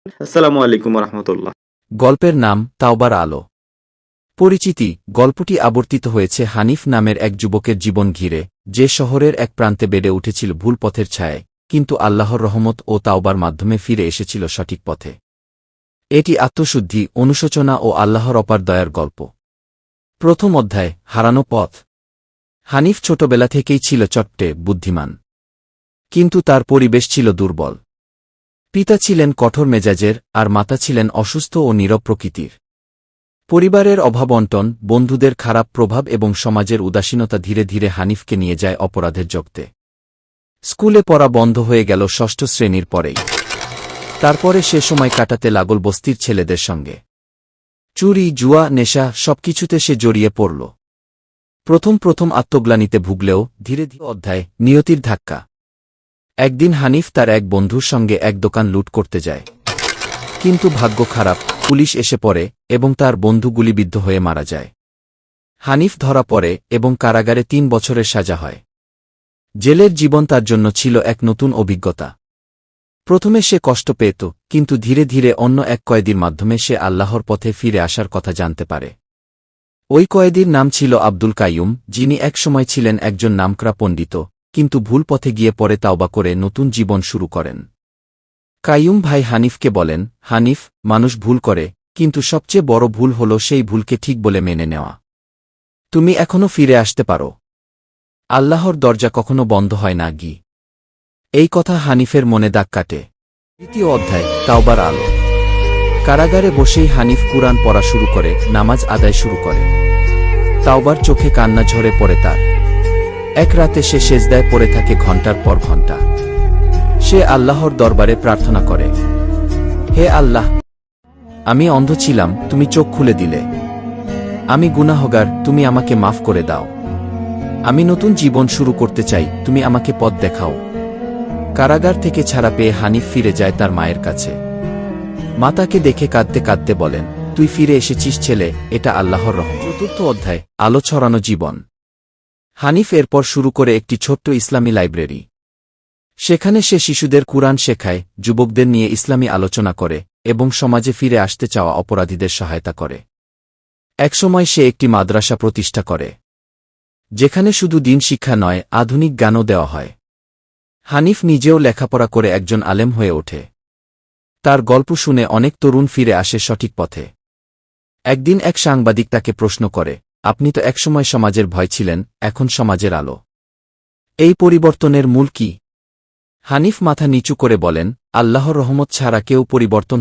আসসালামু আলাইকুম রহমতুল্লাহ। গল্পের নাম তাওবার আলো। পরিচিতি: গল্পটি আবর্তিত হয়েছে হানিফ নামের এক যুবকের জীবন ঘিরে, যে শহরের এক প্রান্তে বেড়ে উঠেছিল ভুল পথের ছায়ায়, কিন্তু আল্লাহর রহমত ও তাওবার মাধ্যমে ফিরে এসেছিল সঠিক পথে। এটি আত্মশুদ্ধি, অনুশোচনা ও আল্লাহর অপার দয়ার গল্প। প্রথম অধ্যায়: হারানো পথ। হানিফ ছোটবেলা থেকেই ছিল চট্টে, বুদ্ধিমান। কিন্তু তার পরিবেশ ছিল দুর্বল। পিতা ছিলেন কঠোর মেজাজের, আর মাতা ছিলেন অসুস্থ ও নীরব প্রকৃতির। পরিবারের অভাবন্টন, বন্ধুদের খারাপ প্রভাব এবং সমাজের উদাসীনতা ধীরে ধীরে হানিফকে নিয়ে যায় অপরাধের জগতে। স্কুলে পড়া বন্ধ হয়ে গেল ষষ্ঠ শ্রেণীর পরেই। তারপরে সে সময় কাটাতে লাগল বস্তির ছেলেদের সঙ্গে। চুরি, জুয়া, নেশা সবকিছুতে সে জড়িয়ে পড়ল। প্রথম আত্মগ্লানিতে ভুগলেও ধীরে ধীরে অধ্যায়: নিয়তির ধাক্কা। একদিন হানিফ তার এক বন্ধুর সঙ্গে এক দোকান লুট করতে যায়। কিন্তু ভাগ্য খারাপ, পুলিশ এসে পড়ে এবং তার বন্ধু গুলিবিদ্ধ হয়ে মারা যায়। হানিফ ধরা পড়ে এবং কারাগারে ৩ বছরের সাজা হয়। জেলের জীবন তার জন্য ছিল এক নতুন অভিজ্ঞতা। প্রথমে সে কষ্ট পেত, কিন্তু ধীরে ধীরে অন্য এক কয়েদির মাধ্যমে সে আল্লাহর পথে ফিরে আসার কথা জানতে পারে। ওই কয়েদির নাম ছিল আব্দুল কাইয়ুম, যিনি একসময় ছিলেন একজন নামকরা পণ্ডিত, কিন্তু ভুল পথে গিয়ে পরে তাওবা করে নতুন জীবন শুরু করেন। কাইয়ুম ভাই হানিফকে বলেন, হানিফ, মানুষ ভুল করে, কিন্তু সবচেয়ে বড় ভুল হল সেই ভুলকে ঠিক বলে মেনে নেওয়া। তুমি এখনো ফিরে আসতে পারো। আল্লাহর দরজা কখনো বন্ধ হয় না গি। এই কথা হানিফের মনে দাগ কাটে। দ্বিতীয় অধ্যায়: তাওবার আলো। কারাগারে বসেই হানিফ কুরআন পড়া শুরু করে, নামাজ আদায় শুরু করে। তাওবার চোখে কান্না ঝরে পড়ে তার। এক রাতে সে সেজদায় পড়ে থাকে ঘণ্টার পর ঘণ্টা। সে আল্লাহর দরবারে প্রার্থনা করে, হে আল্লাহ, আমি অন্ধ ছিলাম, তুমি চোখ খুলে দিলে। আমি গুনাহগার, তুমি আমাকে মাফ করে দাও। আমি নতুন জীবন শুরু করতে চাই, তুমি আমাকে পথ দেখাও। কারাগার থেকে ছাড়া পেয়ে হানিফ ফিরে যায় তার মায়ের কাছে। মাতাকে দেখে কাঁদতে কাঁদতে বলেন, তুই ফিরে এসেছিস ছেলে, এটা আল্লাহর রহমত। চতুর্থ অধ্যায়: আলো ছড়ানো জীবন। হানিফ এরপর শুরু করে একটি ছোট্ট ইসলামী লাইব্রেরি। সেখানে সে শিশুদের কুরআন শেখায়, যুবকদের নিয়ে ইসলামী আলোচনা করে এবং সমাজে ফিরে আসতে চাওয়া অপরাধীদের সহায়তা করে। একসময় সে একটি মাদ্রাসা প্রতিষ্ঠা করে, যেখানে শুধু দিন শিক্ষা নয়, আধুনিক জ্ঞানও দেওয়া হয়। হানিফ নিজেও লেখাপড়া করে একজন আলেম হয়ে ওঠে। তার গল্প শুনে অনেক তরুণ ফিরে আসে সঠিক পথে। একদিন এক সাংবাদিক তাকে প্রশ্ন করে, আপনি তো একসময় সমাজের ভয় ছিলেন, এখন সমাজের আলো। এই পরিবর্তনের মূল কি? হানিফ মাথা নিচু করে বলেন, আল্লাহর রহমত ছাড়া কেউ পরিবর্তন